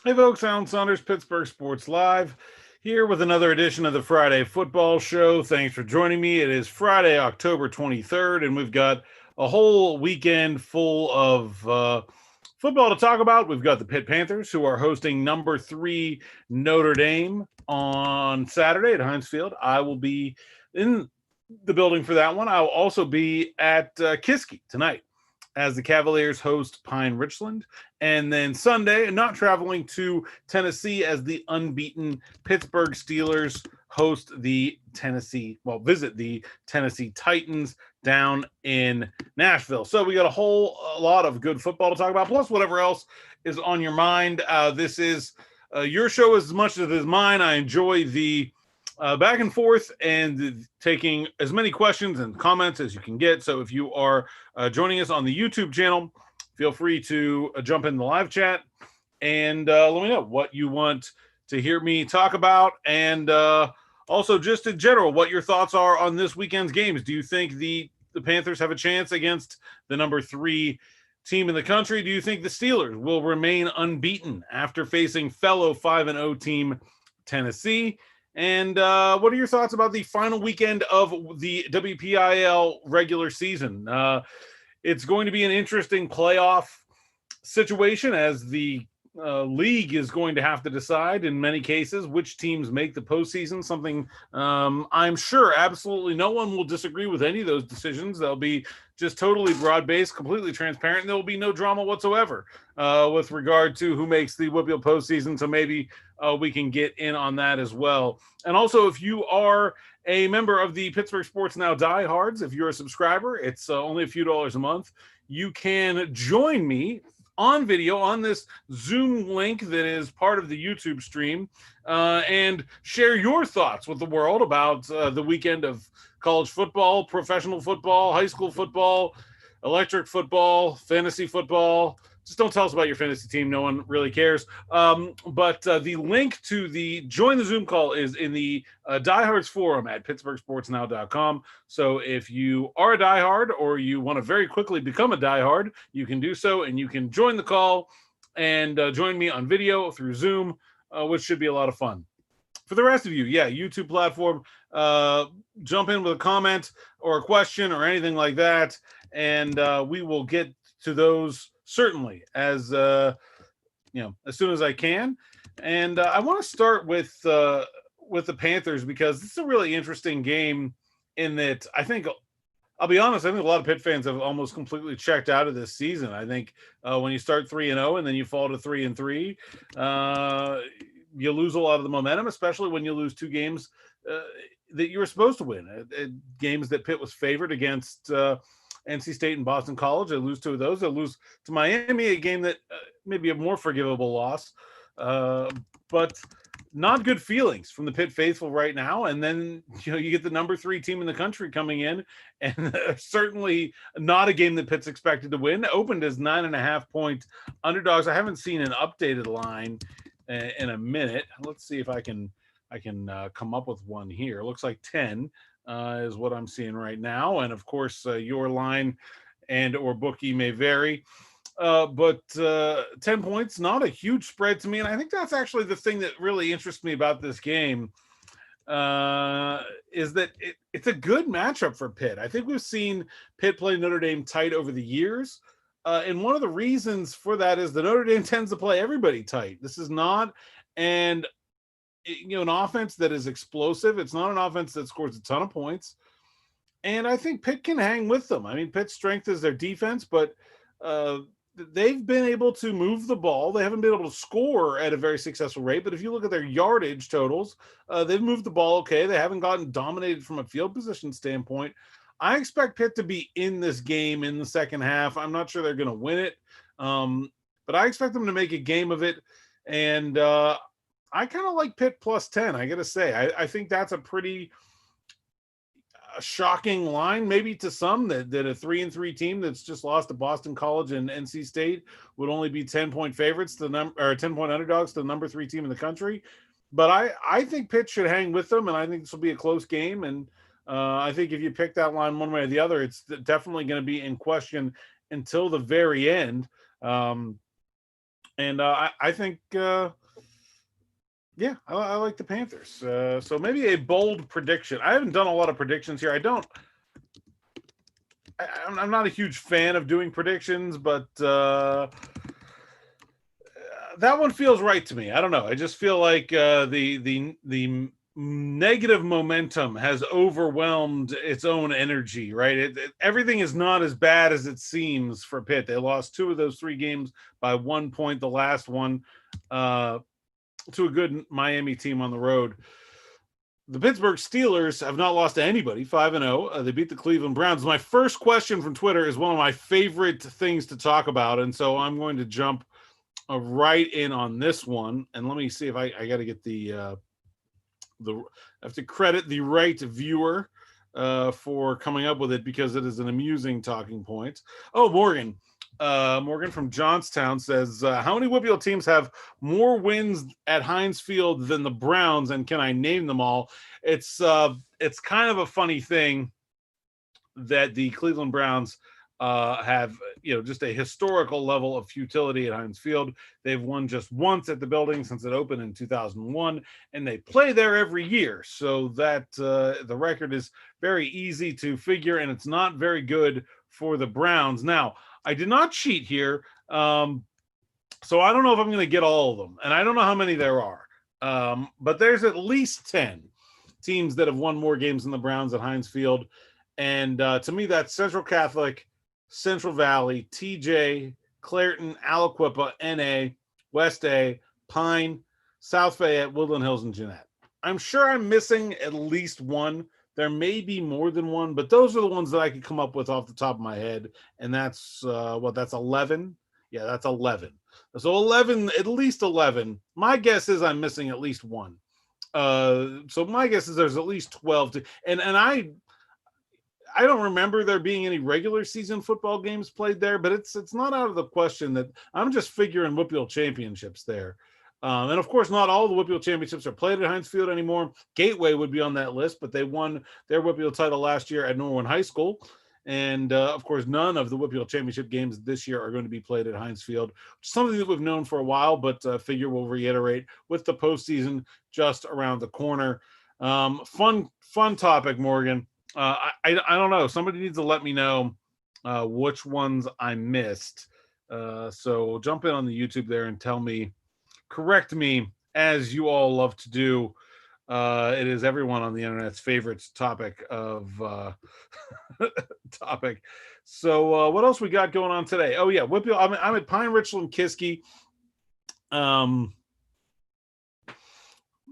Hey folks, Alan Saunders, Pittsburgh Sports Live, here with another edition of the Friday Football Show. Thanks for joining me. It is Friday, October 23rd, and we've got a whole weekend full of football to talk about. We've got the Pitt Panthers, who are hosting number 3 Notre Dame on Saturday at Heinz Field. I will be in the building for that one. I'll also be at Kiski tonight as the Cavaliers host Pine Richland. And then Sunday, not traveling to Tennessee as the unbeaten Pittsburgh Steelers visit the Tennessee Titans down in Nashville. So we got a lot of good football to talk about, plus whatever else is on your mind. This is your show as much as it is mine. I enjoy the back and forth and taking as many questions and comments as you can get. So if you are joining us on the YouTube channel, feel free to jump in the live chat and let me know what you want to hear me talk about. And also, just in general, what your thoughts are on this weekend's games. Do you think the Panthers have a chance against the number 3 team in the country? Do you think the Steelers will remain unbeaten after facing fellow 5-0 team Tennessee? And what are your thoughts about the final weekend of the WPIL regular season? It's going to be an interesting playoff situation as the league is going to have to decide in many cases which teams make the postseason. Something I'm sure absolutely no one will disagree with any of those decisions. They'll be just totally broad-based, completely transparent, and there will be no drama whatsoever with regard to who makes the WPIL postseason. So maybe we can get in on that as well. And also, if you are a member of the Pittsburgh Sports Now diehards, if you're a subscriber, it's only a few dollars a month. You can join me on video on this Zoom link that is part of the YouTube stream and share your thoughts with the world about the weekend of college football, professional football, high school football, electric football, fantasy football. Just don't tell us about your fantasy team. No one really cares. But the link to the join the Zoom call is in the Diehards forum at pittsburghsportsnow.com. So if you are a diehard or you want to very quickly become a diehard, you can do so and you can join the call and join me on video through Zoom, which should be a lot of fun. For the rest of you, YouTube platform, jump in with a comment or a question or anything like that, and we will get to those certainly as soon as I can. And I want to start with the Panthers because this is a really interesting game in that I'll be honest, I think a lot of Pitt fans have almost completely checked out of this season. I think when you start 3-0 and then you fall to 3-3, you lose a lot of the momentum, especially when you lose 2 games that you were supposed to win. Games that Pitt was favored against NC State and Boston College. They lose 2 of those. They lose to Miami, a game that maybe a more forgivable loss. But not good feelings from the Pitt faithful right now. And then, you get the number 3 team in the country coming in, and certainly not a game that Pitt's expected to win. Opened as 9.5-point underdogs. I haven't seen an updated line in a minute. Let's see if I can come up with one here. It looks like 10 is what I'm seeing right now. And of course, your line and or bookie may vary. But 10 points, not a huge spread to me. And I think that's actually the thing that really interests me about this game is that it's a good matchup for Pitt. I think we've seen Pitt play Notre Dame tight over the years. And one of the reasons for that is that Notre Dame tends to play everybody tight. This is not an offense that is explosive. It's not an offense that scores a ton of points. And I think Pitt can hang with them. I mean, Pitt's strength is their defense, but they've been able to move the ball. They haven't been able to score at a very successful rate, but if you look at their yardage totals, they've moved the ball okay. They haven't gotten dominated from a field position standpoint. I expect Pitt to be in this game in the second half. I'm not sure they're going to win it, but I expect them to make a game of it. And I kind of like Pitt plus 10, I got to say. I think that's a pretty shocking line, maybe to some, that a 3-3 team that's just lost to Boston College and NC State would only be 10-point favorites to 10-point underdogs to the number 3 team in the country. But I think Pitt should hang with them, and I think this will be a close game. And I think if you pick that line one way or the other, it's definitely going to be in question until the very end. And And I think, yeah, I like the Panthers. So maybe a bold prediction. I haven't done a lot of predictions here. I'm not a huge fan of doing predictions, but that one feels right to me. I don't know. I just feel like the negative momentum has overwhelmed its own energy. Right, everything is not as bad as it seems for Pitt. They lost 2 of those 3 games by 1 point. The last one to a good Miami team on the road. The Pittsburgh Steelers have not lost to anybody, 5-0. They beat the Cleveland Browns. My first question from Twitter is one of my favorite things to talk about, and so I'm going to jump right in on this one. And let me see if I got to get I have to credit the right viewer for coming up with it, because it is an amusing talking point. Oh, Morgan from Johnstown says, how many WPL teams have more wins at Heinz Field than the Browns, and can I name them all? It's kind of a funny thing that the Cleveland Browns have, just a historical level of futility at Heinz Field. They've won just once at the building since it opened in 2001, and they play there every year. So that the record is very easy to figure, and it's not very good for the Browns. Now, I did not cheat here, so I don't know if I'm going to get all of them, and I don't know how many there are, but there's at least 10 teams that have won more games than the Browns at Heinz Field, and to me, that's Central Catholic, Central Valley, TJ, Clairton, Aliquippa, NA, West A, Pine, South Fayette, Woodland Hills, and Jeanette. I'm sure I'm missing at least one. There may be more than one, but those are the ones that I could come up with off the top of my head. And that's that's 11. Yeah, that's 11. So 11, at least 11. My guess is I'm missing at least one. So my guess is there's at least 12. And I don't remember there being any regular season football games played there, but it's not out of the question that I'm just figuring WPL championships there. And of course, not all the WPL championships are played at Heinz Field anymore. Gateway would be on that list, but they won their WPL title last year at Norwin High School. And of course, none of the WPL championship games this year are going to be played at Heinz Field, which is something that we've known for a while, but figure we'll reiterate with the postseason just around the corner. Fun topic, Morgan. I don't know. Somebody needs to let me know which ones I missed. So jump in on the YouTube there and tell me, correct me, as you all love to do. It is everyone on the internet's favorite topic of topic. So what else we got going on today? Oh yeah, WPL. I'm at Pine Richland Kiski.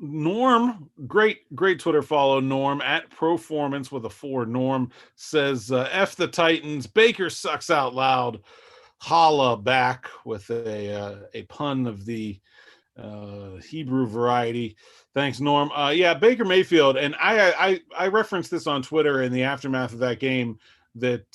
Norm, great Twitter follow. Norm at Proformance with a 4. Norm says, F the Titans. Baker sucks out loud. Holla back with a pun of the Hebrew variety. Thanks, Norm. Yeah, Baker Mayfield. And I referenced this on Twitter in the aftermath of that game, that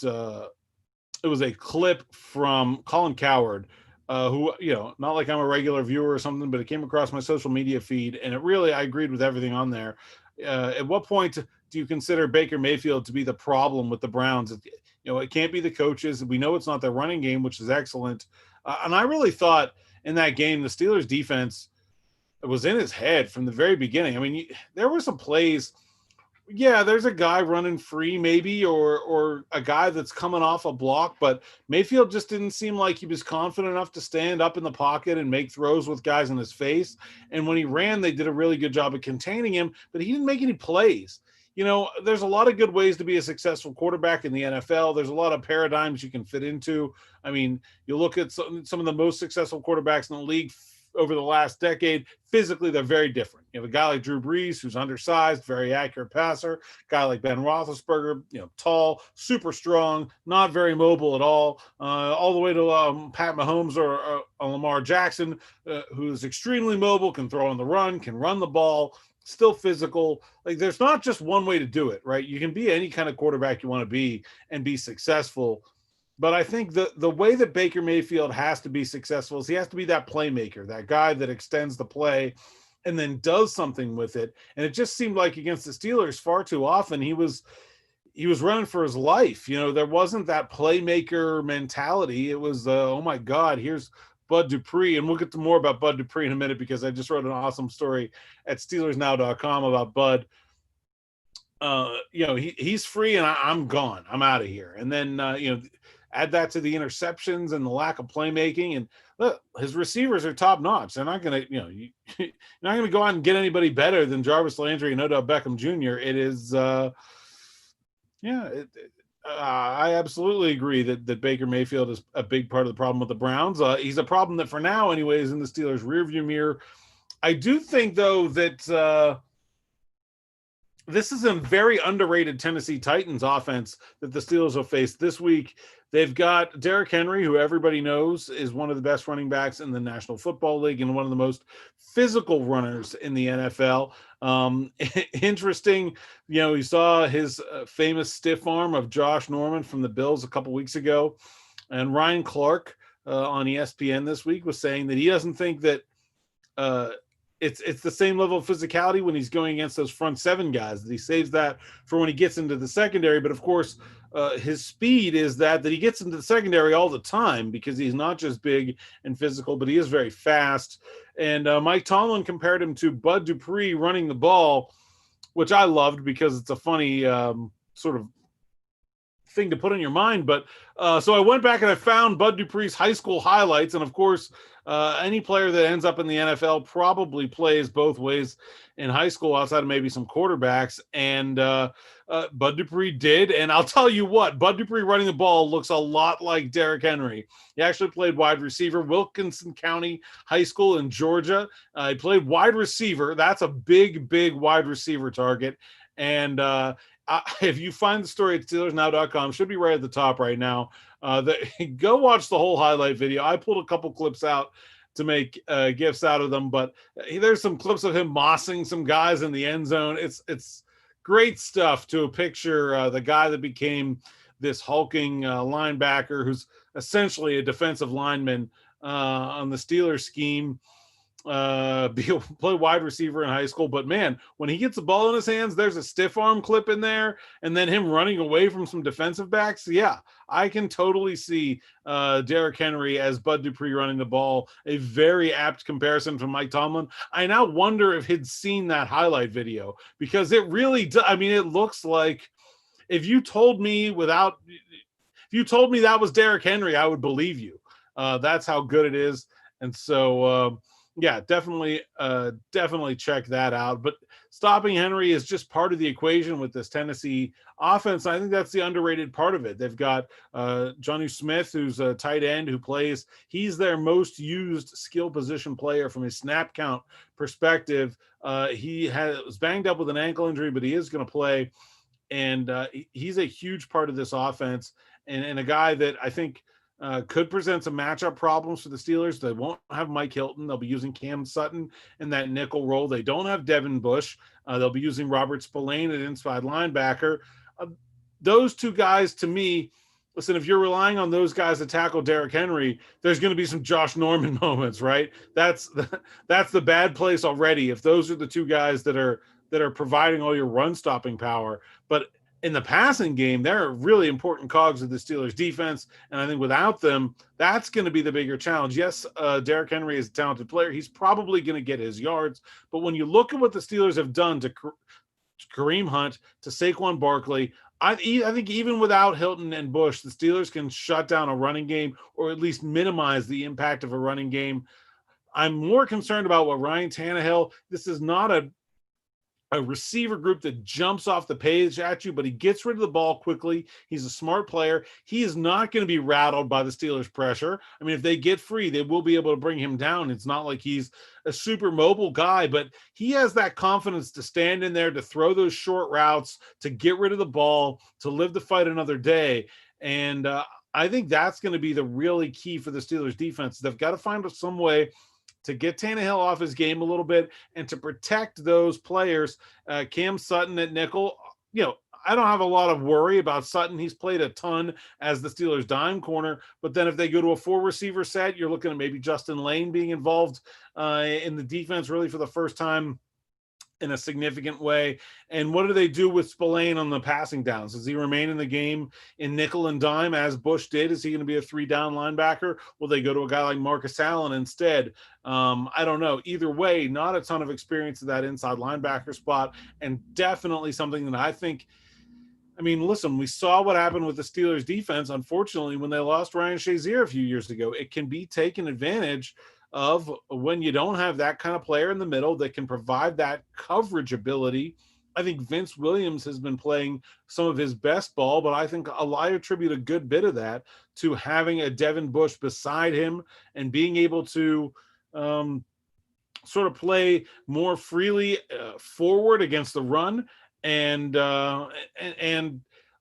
it was a clip from Colin Coward, who, not like I'm a regular viewer or something, but it came across my social media feed, and I agreed with everything on there. At what point do you consider Baker Mayfield to be the problem with the Browns? It can't be the coaches. We know it's not their running game, which is excellent. And I really thought in that game, the Steelers defense was in his head from the very beginning. I mean, there were some plays. Yeah, there's a guy running free maybe, or a guy that's coming off a block, but Mayfield just didn't seem like he was confident enough to stand up in the pocket and make throws with guys in his face. And when he ran, they did a really good job of containing him, but he didn't make any plays. There's a lot of good ways to be a successful quarterback in the NFL. There's a lot of paradigms you can fit into. I mean, you look at some of the most successful quarterbacks in the league over the last decade. Physically, they're very different. You have a guy like Drew Brees, who's undersized, very accurate passer. A guy like Ben Roethlisberger, tall, super strong, not very mobile at all the way to Pat Mahomes or Lamar Jackson, who's extremely mobile, can throw on the run, can run the ball, still physical. Like, there's not just one way to do it, right? You can be any kind of quarterback you want to be and be successful. But I think the way that Baker Mayfield has to be successful is he has to be that playmaker, that guy that extends the play and then does something with it. And it just seemed like against the Steelers far too often he was running for his life. There wasn't that playmaker mentality. It was, oh my God, here's Bud Dupree, and we'll get to more about Bud Dupree in a minute because I just wrote an awesome story at SteelersNow.com about Bud. He's free and I'm gone. I'm out of here. And then, add that to the interceptions and the lack of playmaking. And look, his receivers are top notch. They're not going to, you're not going to go out and get anybody better than Jarvis Landry and Odell Beckham Jr. It is, I absolutely agree that Baker Mayfield is a big part of the problem with the Browns. He's a problem that for now, anyways, in the Steelers' rearview mirror. I do think, though, that this is a very underrated Tennessee Titans offense that the Steelers will face this week. They've got Derrick Henry, who everybody knows is one of the best running backs in the National Football League and one of the most physical runners in the NFL. Interesting, you saw his famous stiff arm of Josh Norman from the Bills a couple weeks ago. And Ryan Clark on ESPN this week was saying that he doesn't think that it's the same level of physicality when he's going against those front seven guys, that he saves that for when he gets into the secondary. But of course, his speed is that he gets into the secondary all the time because he's not just big and physical, but he is very fast. And Mike Tomlin compared him to Bud Dupree running the ball, which I loved because it's a funny sort of thing to put in your mind. But so I went back and I found Bud Dupree's high school highlights. And of course, any player that ends up in the NFL probably plays both ways in high school outside of maybe some quarterbacks. And Bud Dupree did. And I'll tell you what, Bud Dupree running the ball looks a lot like Derrick Henry. He actually played wide receiver, Wilkinson County High School in Georgia. He played wide receiver. That's a big, big wide receiver target. And if you find the story at SteelersNow.com, should be right at the top right now. Go watch the whole highlight video. I pulled a couple clips out to make gifs out of them, but there's some clips of him mossing some guys in the end zone. It's great stuff to picture the guy that became this hulking linebacker who's essentially a defensive lineman on the Steelers scheme. Play wide receiver in high school, but man, when he gets the ball in his hands, there's a stiff arm clip in there, and then him running away from some defensive backs. Yeah, I can totally see Derrick Henry as Bud Dupree running the ball. A very apt comparison from Mike Tomlin. I now wonder if he'd seen that highlight video, because it really does. I mean, it looks like if you told me that was Derrick Henry, I would believe you. That's how good it is. And so, yeah, definitely check that out. But stopping Henry is just part of the equation with this Tennessee offense. I think that's the underrated part of it. They've got Jonnu Smith, who's a tight end who plays. He's their most used skill position player from a snap count perspective. He was banged up with an ankle injury, but he is going to play. And he's a huge part of this offense and a guy that I think could present some matchup problems for the Steelers. They won't have Mike Hilton. They'll be using Cam Sutton in that nickel role. They don't have Devin Bush. They'll be using Robert Spillane at inside linebacker. Those two guys, to me, listen, if you're relying on those guys to tackle Derrick Henry, there's going to be some Josh Norman moments, right? That's the bad place already. If those are the two guys that are providing all your run stopping power, but in the passing game, they're really important cogs of the Steelers defense. And I think without them, that's going to be the bigger challenge. Yes, Derrick Henry is a talented player. He's probably going to get his yards. But when you look at what the Steelers have done to Kareem Hunt, to Saquon Barkley, I think even without Hilton and Bush, the Steelers can shut down a running game or at least minimize the impact of a running game. I'm more concerned about what Ryan Tannehill, this is not a receiver group that jumps off the page at you, but he gets rid of the ball quickly. He's a smart player. He is not going to be rattled by the Steelers' pressure. I mean, if they get free, they will be able to bring him down. It's not like he's a super mobile guy, but he has that confidence to stand in there, to throw those short routes, to get rid of the ball, to live the fight another day. And I think that's going to be the really key for the Steelers' defense. They've got to find some way to get Tannehill off his game a little bit and to protect those players. Cam Sutton at nickel, I don't have a lot of worry about Sutton. He's played a ton as the Steelers' dime corner, but then if they go to a 4-receiver set, you're looking at maybe Justin Lane being involved in the defense really for the first time in a significant way. And what do they do with Spillane on the passing downs? Does he remain in the game in nickel and dime as Bush did? Is he going to be a 3-down linebacker? Will they go to a guy like Marcus Allen instead? I don't know. Either way, not a ton of experience at that inside linebacker spot, and definitely something that I think, I mean, listen, we saw what happened with the Steelers defense, unfortunately, when they lost Ryan Shazier a few years ago. It can be taken advantage of when you don't have that kind of player in the middle that can provide that coverage ability. I think Vince Williams has been playing some of his best ball, but I think I attribute a good bit of that to having a Devin Bush beside him and being able to sort of play more freely forward against the run, and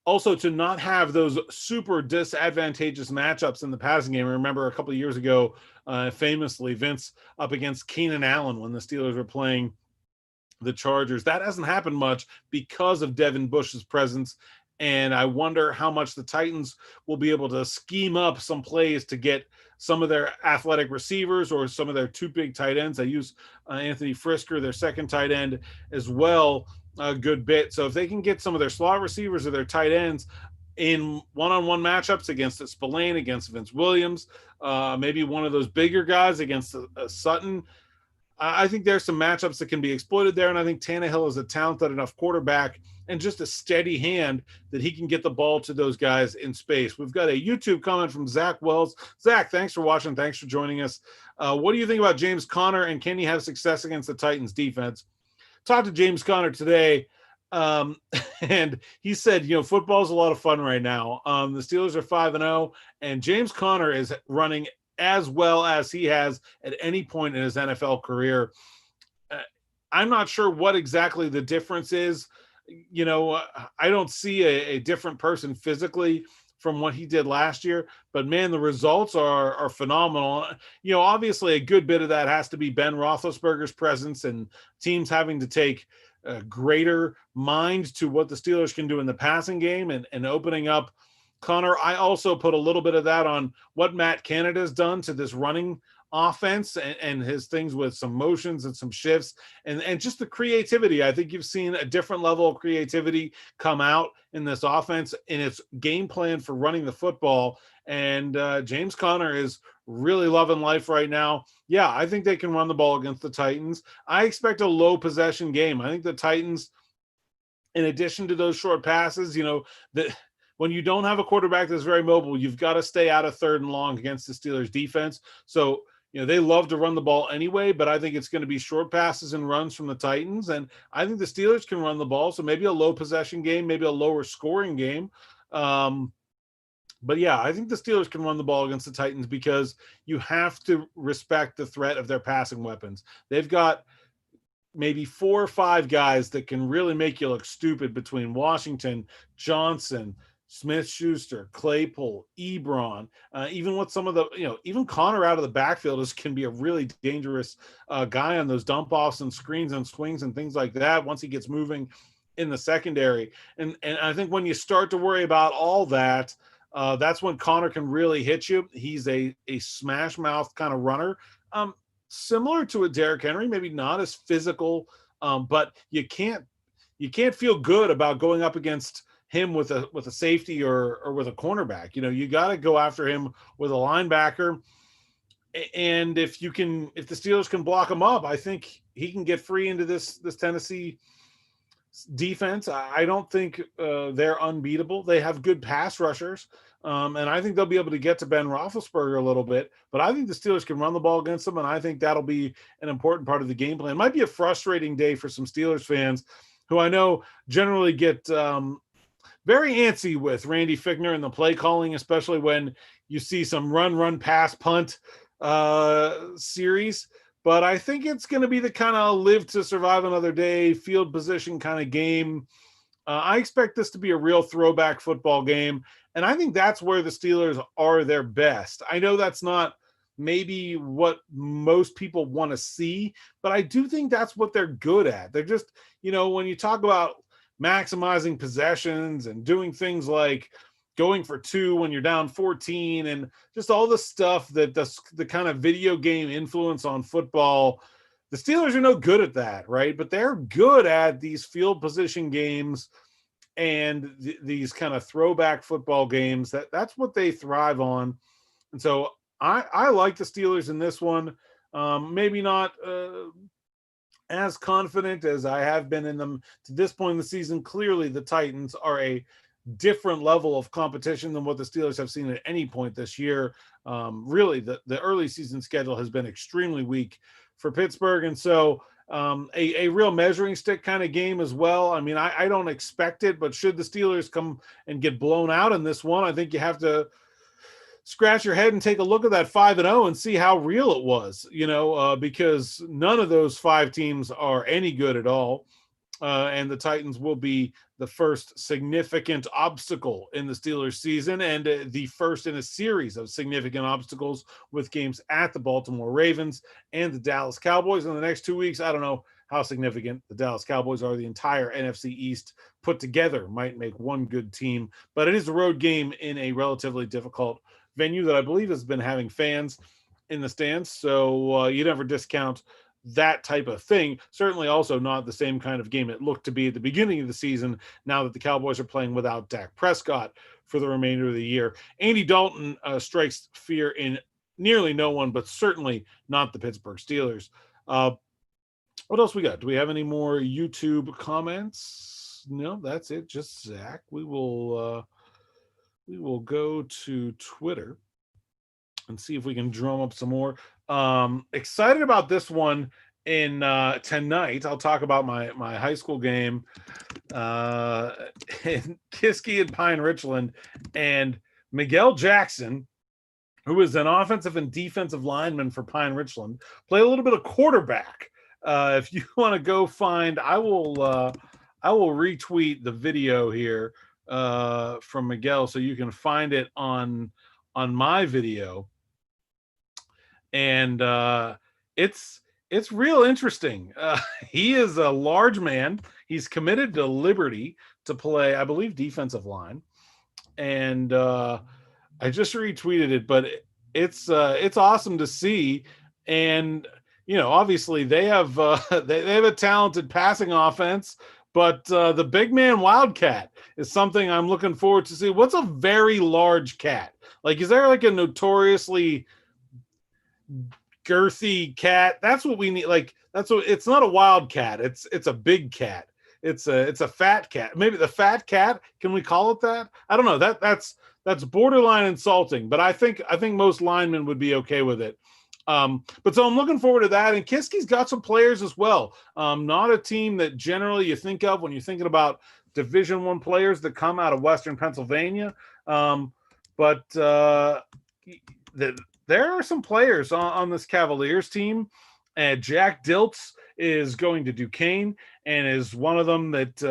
also to not have those super disadvantageous matchups in the passing game. I remember a couple of years ago, famously, Vince up against Keenan Allen when the Steelers were playing the Chargers. That hasn't happened much because of Devin Bush's presence. And I wonder how much the Titans will be able to scheme up some plays to get some of their athletic receivers or some of their two big tight ends. They use Anthony Frisker, their second tight end, as well, a good bit. So if they can get some of their slot receivers or their tight ends in one-on-one matchups against Spillane, against Vince Williams, maybe one of those bigger guys against Sutton, I think there's some matchups that can be exploited there, and I think Tannehill is a talented enough quarterback and just a steady hand that he can get the ball to those guys in space. We've got a YouTube comment from Zach Wells. Zach, thanks for watching. Thanks for joining us. What do you think about James Conner, and can he have success against the Titans defense? Talked to James Conner today, and he said, football's a lot of fun right now. The Steelers are 5-0, and James Conner is running as well as he has at any point in his NFL career. I'm not sure what exactly the difference is. I don't see a different person physically from what he did last year, but man, the results are phenomenal. Obviously a good bit of that has to be Ben Roethlisberger's presence and teams having to take a greater mind to what the Steelers can do in the passing game and opening up Conner. I also put a little bit of that on what Matt Canada's done to this running offense and his things with some motions and some shifts and just the creativity. I think you've seen a different level of creativity come out in this offense in its game plan for running the football. And James Conner is really loving life right now. Yeah, I think they can run the ball against the Titans. I expect a low possession game. I think the Titans, in addition to those short passes, when you don't have a quarterback that's very mobile, you've got to stay out of 3rd and long against the Steelers defense. So, they love to run the ball anyway, but I think it's going to be short passes and runs from the Titans. And I think the Steelers can run the ball. So maybe a low possession game, maybe a lower scoring game. But yeah, I think the Steelers can run the ball against the Titans because you have to respect the threat of their passing weapons. They've got maybe 4 or 5 guys that can really make you look stupid between Washington, Johnson, Smith-Schuster, Claypool, Ebron, even with some of the, even Conner out of the backfield can be a really dangerous guy on those dump offs and screens and swings and things like that once he gets moving in the secondary. And I think when you start to worry about all that, that's when Conner can really hit you. He's a smash mouth kind of runner, similar to a Derrick Henry, maybe not as physical, but you can't feel good about going up against him with a safety or with a cornerback. You got to go after him with a linebacker. And if the Steelers can block him up, I think he can get free into this Tennessee defense. I don't think they're unbeatable. They have good pass rushers. And I think they'll be able to get to Ben Roethlisberger a little bit, but I think the Steelers can run the ball against them. And I think that'll be an important part of the game plan. It might be a frustrating day for some Steelers fans who I know generally get, very antsy with Randy Fichtner and the play calling, especially when you see some run, pass, punt series. But I think it's going to be the kind of live to survive another day, field position kind of game. I expect this to be a real throwback football game. And I think that's where the Steelers are their best. I know that's not maybe what most people want to see, but I do think that's what they're good at. They're just, when you talk about maximizing possessions and doing things like going for 2 when you're down 14 and just all the stuff that the kind of video game influence on football The Steelers are no good at that, right? But they're good at these field position games and these kind of throwback football games. That's what they thrive on. And so I like the Steelers in this one. Maybe not as confident as I have been in them to this point in the season. Clearly, the Titans are a different level of competition than what the Steelers have seen at any point this year. Really, the early season schedule has been extremely weak for Pittsburgh. And so a real measuring stick kind of game as well. I mean, I don't expect it, but should the Steelers come and get blown out in this one, I think you have to scratch your head and take a look at that 5-0 and see how real it was, because none of those 5 teams are any good at all. And the Titans will be the first significant obstacle in the Steelers season, and the first in a series of significant obstacles with games at the Baltimore Ravens and the Dallas Cowboys in the next 2 weeks. I don't know how significant the Dallas Cowboys are. The entire NFC East put together might make one good team, but it is a road game in a relatively difficult venue that I believe has been having fans in the stands. So you never discount that type of thing. Certainly also not the same kind of game it looked to be at the beginning of the season, now that the Cowboys are playing without Dak Prescott for the remainder of the year. Andy Dalton strikes fear in nearly no one, but certainly not the Pittsburgh Steelers. What else we got? Do we have any more YouTube comments? No, that's it. Just Zach. We will go to Twitter and see if we can drum up some more. Excited about this one in tonight. I'll talk about my high school game in Kiski and Pine Richland, and Miguel Jackson, who is an offensive and defensive lineman for Pine Richland, play a little bit of quarterback. If you want to go find, I will retweet the video here from Miguel so you can find it on my video. And it's real interesting. He is a large man. He's committed to Liberty to play, I believe, defensive line. And I just retweeted it, but it's awesome to see. And obviously they have they have a talented passing offense, but the big man Wildcat is something I'm looking forward to see. What's a very large cat? Like, is there like a notoriously girthy cat? That's what we need. Like, that's what, it's not a wild cat. It's a big cat. It's a fat cat. Maybe the fat cat. Can we call it that? I don't know. That's borderline insulting, but I think most linemen would be okay with it. But so I'm looking forward to that. And Kiski's got some players as well. Not a team that generally you think of when you're thinking about Division I players that come out of Western Pennsylvania. But there are some players on this Cavaliers team. Jack Diltz is going to Duquesne and is one of them that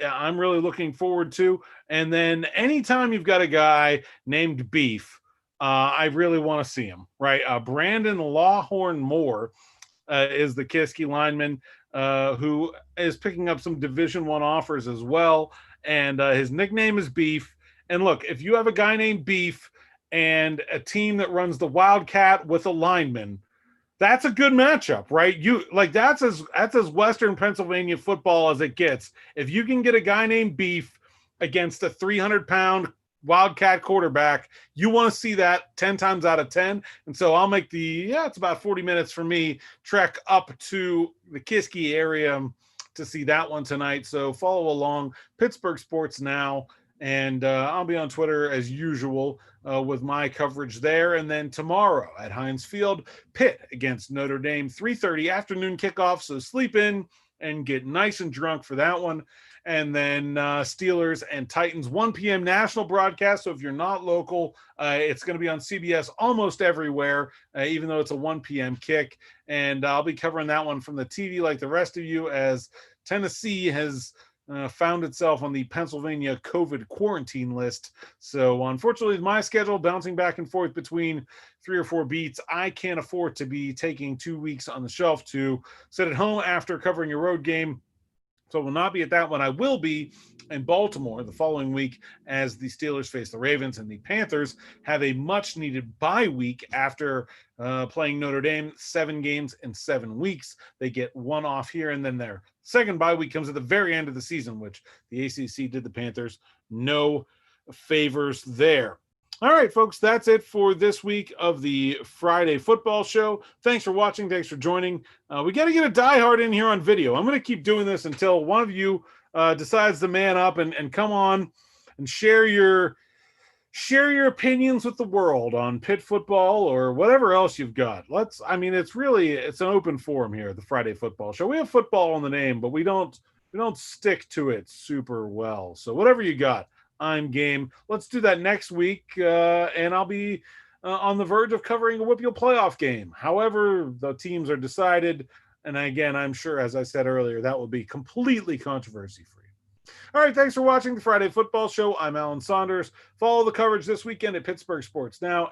I'm really looking forward to. And then anytime you've got a guy named Beef, I really want to see him, right? Brandon Lawhorn Moore is the Kiski lineman who is picking up some Division I offers as well. And his nickname is Beef. And look, if you have a guy named Beef and a team that runs the Wildcat with a lineman, that's a good matchup, right? That's as Western Pennsylvania football as it gets. If you can get a guy named Beef against a 300-pound Wildcat quarterback, you want to see that 10 times out of 10. And so I'll make it's about 40 minutes for me, trek up to the Kiski area to see that one tonight. So follow along, Pittsburgh Sports Now. And I'll be on Twitter as usual with my coverage there. And then tomorrow at Heinz Field, Pitt against Notre Dame, 3:30 afternoon kickoff. So sleep in and get nice and drunk for that one. And then Steelers and Titans, 1 p.m. national broadcast. So if you're not local, it's going to be on CBS almost everywhere, even though it's a 1 p.m. kick. And I'll be covering that one from the TV like the rest of you, as Tennessee has found itself on the Pennsylvania COVID quarantine list. So unfortunately, my schedule bouncing back and forth between 3 or 4 beats. I can't afford to be taking 2 weeks on the shelf to sit at home after covering a road game. So I will not be at that one. I will be in Baltimore the following week as the Steelers face the Ravens, and the Panthers have a much-needed bye week after playing Notre Dame 7 games in 7 weeks. They get one off here, and then their second bye week comes at the very end of the season, which the ACC did the Panthers no favors there. All right, folks, that's it for this week of the Friday Football Show. Thanks for watching. Thanks for joining. We got to get a diehard in here on video. I'm going to keep doing this until one of you decides to man up and come on and share your opinions with the world on Pitt football or whatever else you've got. It's an open forum here at the Friday Football Show. We have football on the name, but we don't stick to it super well. So whatever you got, I'm game. Let's do that next week, and I'll be on the verge of covering a WPIAL playoff game. However, the teams are decided, and again, I'm sure, as I said earlier, that will be completely controversy-free. All right, thanks for watching the Friday Football Show. I'm Alan Saunders. Follow the coverage this weekend at Pittsburgh Sports Now.